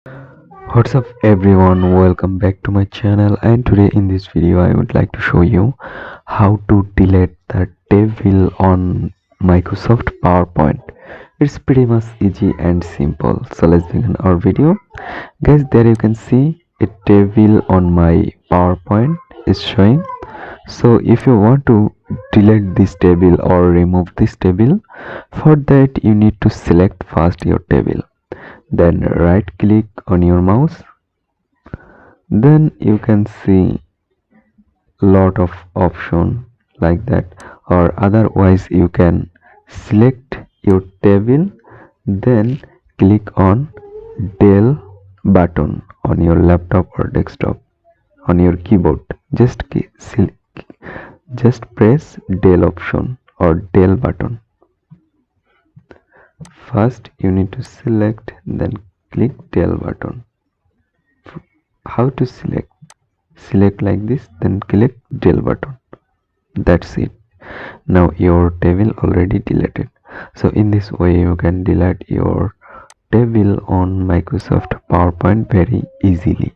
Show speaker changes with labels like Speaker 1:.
Speaker 1: What's up everyone, welcome back to my channel, and today in this video I would like to show you how to delete the table on Microsoft PowerPoint. It's pretty much easy and simple. So let's begin our video. Guys, there you can see a table on my PowerPoint is showing. So if you want to delete this table or remove this table, for that you need to select first your table, then right click on your mouse. Then you can see lot of option like that, or otherwise you can select your table, then click on del button on your laptop or desktop on your keyboard. Just press del option or del button. First you need to select, then click del button. How to select like this, then click del button. That's it. Now your table already deleted. So in this way you can delete your table on Microsoft PowerPoint very easily.